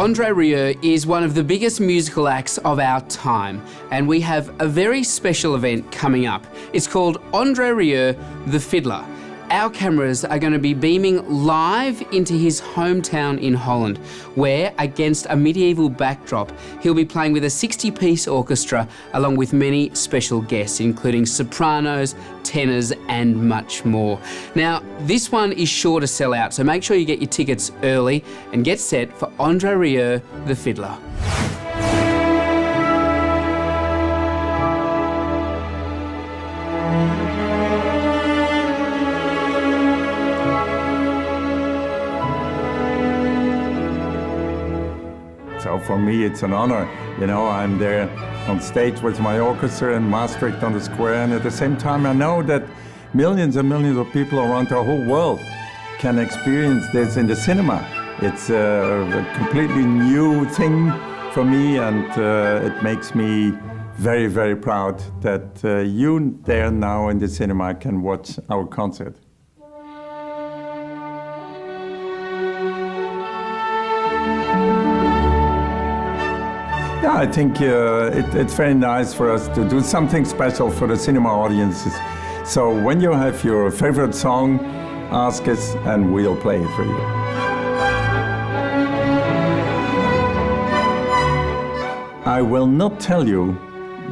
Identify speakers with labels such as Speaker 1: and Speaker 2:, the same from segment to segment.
Speaker 1: Andre Rieu is one of the biggest musical acts of our time, and we have a very special event coming up. It's called Andre Rieu, the Fiddler. Our cameras are going to be beaming live into his hometown in Holland, where, against a medieval backdrop, he'll be playing with a 60-piece orchestra along with many special guests, including sopranos, tenors, and much more. Now, this one is sure to sell out, so make sure you get your tickets early and get set for Andre Rieu, the Fiddler.
Speaker 2: So for me, it's an honor. You know, I'm there on stage with my orchestra in Maastricht on the square, and at the same time, I know that millions and millions of people around the whole world can experience this in the cinema. It's a completely new thing for me, and it makes me very, very proud that you there now in the cinema can watch our concert. Yeah, I think it's very nice for us to do something special for the cinema audiences. So when you have your favorite song, ask us and we'll play it for you. I will not tell you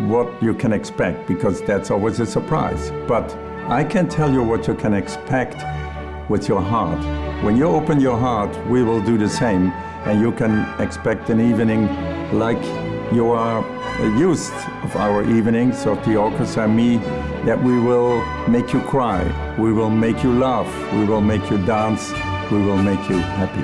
Speaker 2: what you can expect, because that's always a surprise. But I can tell you what you can expect with your heart. When you open your heart, we will do the same, and you can expect an evening like you are used of our evenings of the orchestra and me, that we will make you cry, we will make you laugh, we will make you dance, we will make you happy.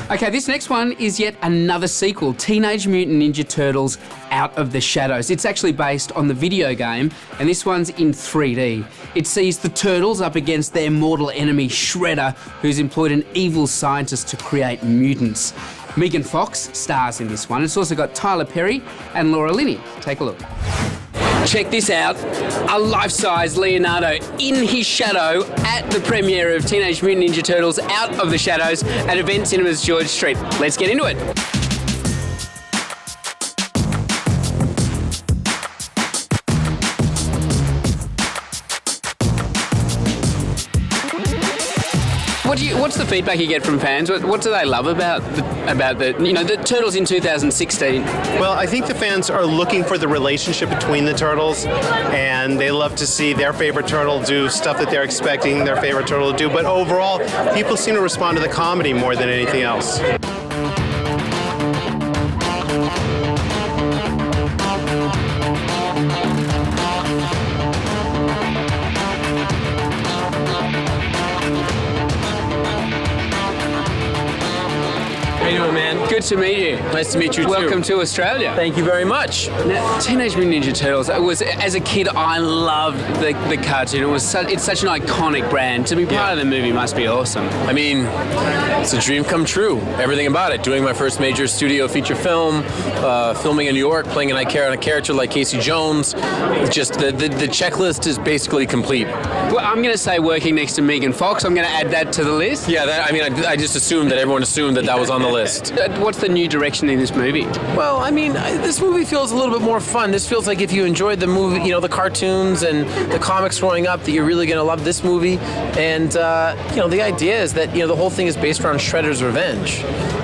Speaker 1: Okay, this next one is yet another sequel, Teenage Mutant Ninja Turtles Out of the Shadows. It's actually based on the video game, and this one's in 3D. It sees the Turtles up against their mortal enemy, Shredder, who's employed an evil scientist to create mutants. Megan Fox stars in this one. It's also got Tyler Perry and Laura Linney. Take a look. Check this out, a life-size Leonardo in his shadow at the premiere of Teenage Mutant Ninja Turtles Out of the Shadows at Event Cinemas George Street. Let's get into it. What's the feedback you get from fans? What do they love about the Turtles in 2016?
Speaker 3: Well, I think the fans are looking for the relationship between the Turtles, and they love to see their favorite turtle do stuff that they're expecting their favorite turtle to do. But overall, people seem to respond to the comedy more than anything else.
Speaker 4: How you doing, man?
Speaker 1: Good to meet you.
Speaker 4: Nice to meet you, too.
Speaker 1: Welcome to Australia.
Speaker 4: Thank you very much.
Speaker 1: Now, Teenage Mutant Ninja Turtles, as a kid, I loved the cartoon. It's such an iconic brand. To be part of the movie must be awesome.
Speaker 4: I mean, it's a dream come true. Everything about it. Doing my first major studio feature film, filming in New York, playing a character like Casey Jones. It's just the checklist is basically complete.
Speaker 1: Well, I'm going to say working next to Megan Fox. I'm going to add that to the list.
Speaker 4: Yeah, I just assumed that everyone assumed that was on the list.
Speaker 1: What's the new direction in this movie?
Speaker 4: Well, I mean, this movie feels a little bit more fun. This feels like if you enjoyed the movie, the cartoons and the comics growing up, that you're really going to love this movie. And, the idea is that, the whole thing is based around Shredder's revenge,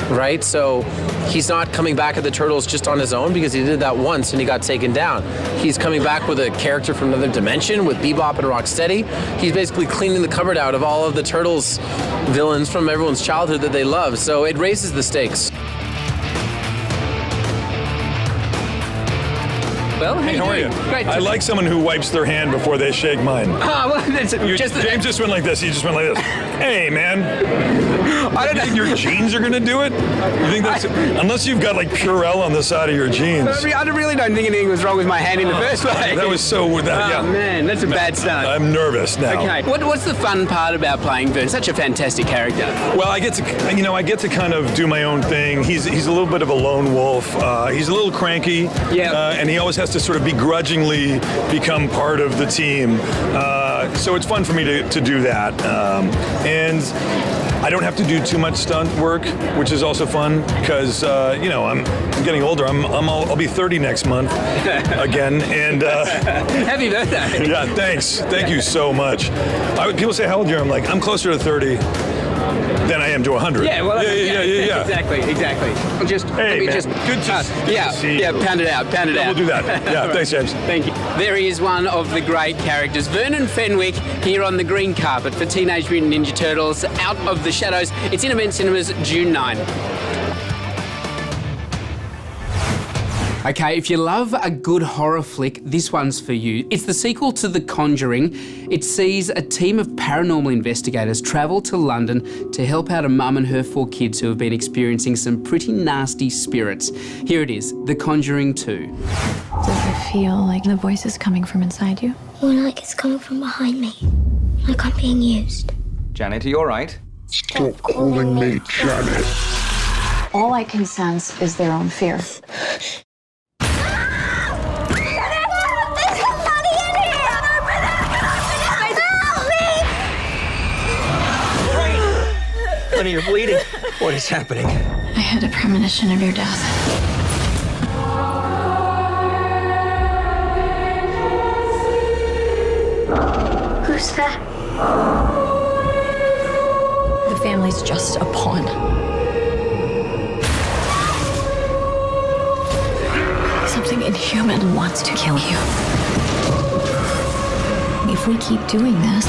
Speaker 4: right? So he's not coming back at the Turtles just on his own, because he did that once and he got taken down. He's coming back with a character from another dimension with Bebop and Rocksteady. He's basically cleaning the cupboard out of all of the Turtles villains from everyone's childhood that they love. So it raises the stakes.
Speaker 1: well.
Speaker 5: Hey, how are you?
Speaker 1: Great.
Speaker 5: I like someone who wipes their hand before they shake mine.
Speaker 1: Oh, well, that's
Speaker 5: James just went like this. He just went like this. Hey, man.
Speaker 1: I don't
Speaker 5: You
Speaker 1: know.
Speaker 5: think your jeans are going to do it? You think that's... Unless you've got, like, Purell on the side of your jeans.
Speaker 1: I really don't think anything was wrong with my hand in the first place.
Speaker 5: That was so... yeah.
Speaker 1: Oh, man, that's a bad start.
Speaker 5: I'm nervous now.
Speaker 1: Okay. What's the fun part about playing Vern? Such a fantastic character.
Speaker 5: Well, I get to kind of do my own thing. He's a little bit of a lone wolf. He's a little cranky.
Speaker 1: Yeah.
Speaker 5: And he always has to sort of begrudgingly become part of the team. So it's fun for me to do that. And I don't have to do too much stunt work, which is also fun because I'm getting older. I'll be 30 next month again. And
Speaker 1: Happy birthday.
Speaker 5: yeah, thanks. Thank you so much. People say, how old are you? I'm like, I'm closer to 30 than I am to 100.
Speaker 1: Yeah, well,
Speaker 5: yeah.
Speaker 1: Exactly. Just
Speaker 5: Hey, man. Good to see you.
Speaker 1: pound it out.
Speaker 5: We'll do that. Yeah, thanks, James.
Speaker 1: Thank you. There he is, one of the great characters, Vernon Fenwick, here on the green carpet for Teenage Mutant Ninja Turtles, Out of the Shadows. It's in Event Cinemas, June 9. Okay, if you love a good horror flick, this one's for you. It's the sequel to The Conjuring. It sees a team of paranormal investigators travel to London to help out a mum and her 4 kids who have been experiencing some pretty nasty spirits. Here it is, The Conjuring 2.
Speaker 6: Does it feel like the voice is coming from inside you?
Speaker 7: More like it's coming from behind me. Like I'm being used.
Speaker 8: Janet, are you all right?
Speaker 7: Stop calling me Janet.
Speaker 6: All I can sense is their own fear.
Speaker 8: Honey, you're bleeding. What is happening?
Speaker 6: I had a premonition of your death.
Speaker 7: Who's that?
Speaker 6: The family's just a pawn. Something inhuman wants to kill you. If we keep doing this,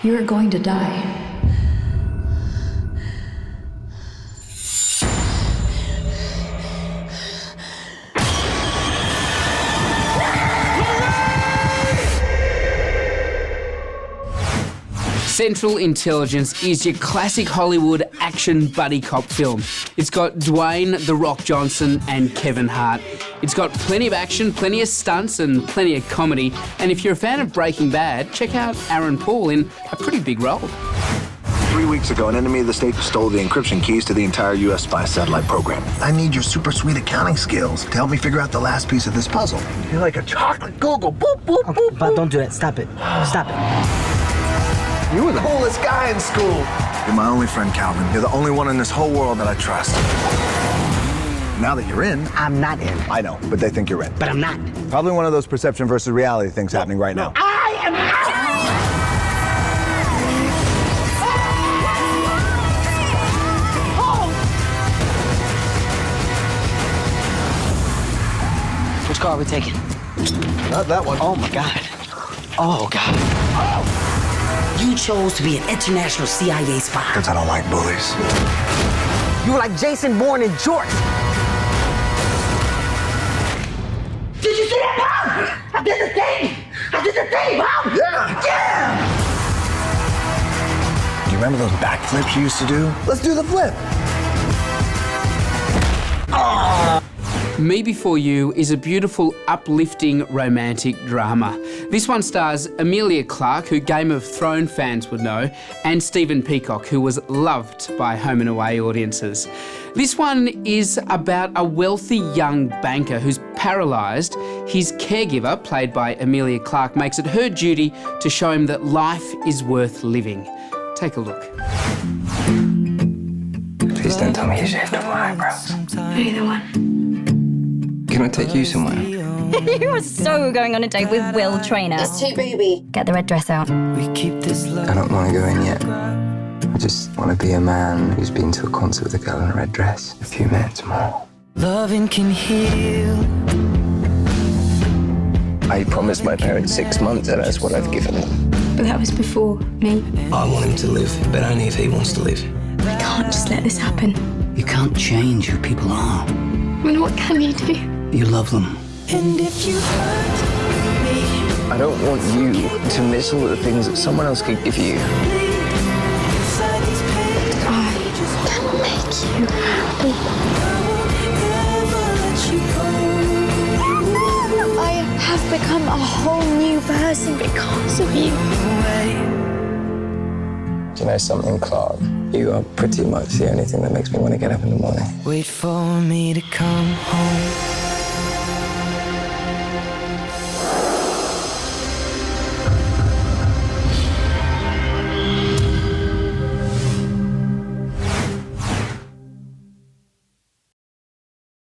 Speaker 6: you're going to die.
Speaker 1: Central Intelligence is your classic Hollywood action buddy cop film. It's got Dwayne "The Rock" Johnson and Kevin Hart. It's got plenty of action, plenty of stunts and plenty of comedy. And if you're a fan of Breaking Bad, check out Aaron Paul in a pretty big role.
Speaker 9: 3 weeks ago, an enemy of the state stole the encryption keys to the entire U.S. spy satellite program. I need your super sweet accounting skills to help me figure out the last piece of this puzzle. You're like a chocolate Google. Boop, boop, boop,
Speaker 10: But
Speaker 9: boop.
Speaker 10: don't do that. Stop it. Stop it.
Speaker 9: You were the coolest guy in school. You're my only friend, Calvin. You're the only one in this whole world that I trust. Now that you're in,
Speaker 10: I'm not in.
Speaker 9: I know, but they think you're in.
Speaker 10: But I'm not.
Speaker 9: Probably one of those perception versus reality things happening right now.
Speaker 10: I am out! Which car are we taking?
Speaker 9: Not that one.
Speaker 10: Oh, my God. Oh, God. You chose to be an international CIA spy.
Speaker 9: Because I don't like bullies.
Speaker 10: You were like Jason Bourne in jorts. Did you see that, Mom? I did the thing! Mom!
Speaker 9: Yeah! Do you remember those backflips you used to do? Let's do the flip.
Speaker 1: Me Before You is a beautiful, uplifting, romantic drama. This one stars Emilia Clarke, who Game of Thrones fans would know, and Stephen Peacock, who was loved by home and away audiences. This one is about a wealthy young banker who's paralysed. His caregiver, played by Emilia Clarke, makes it her duty to show him that life is worth living. Take a look.
Speaker 8: Please don't tell me you shaved off my eyebrows.
Speaker 7: Either one.
Speaker 8: Can I take you somewhere?
Speaker 11: You are so going on a date with Will Trainer.
Speaker 7: It's too booby.
Speaker 11: Get the red dress out.
Speaker 8: I don't want to go in yet. I just want to be a man who's been to a concert with a girl in a red dress. A few minutes more.
Speaker 10: Loving can heal.
Speaker 8: I promised my parents 6 months, and that's what I've given them.
Speaker 7: But that was before me.
Speaker 10: I want him to live, but only if he wants to live.
Speaker 7: I can't just let this happen.
Speaker 10: You can't change who people are.
Speaker 7: And what can you do?
Speaker 10: You love them.
Speaker 12: And if you hurt me,
Speaker 8: I don't want you to miss all the things that someone else could give you.
Speaker 12: inside these pages,
Speaker 7: I can make you happy.
Speaker 12: never let you go.
Speaker 7: I have become a whole new person because of you.
Speaker 8: Do you know something, Clark? You are pretty much the only thing that makes me want to get up in the morning.
Speaker 12: Wait for me to come home.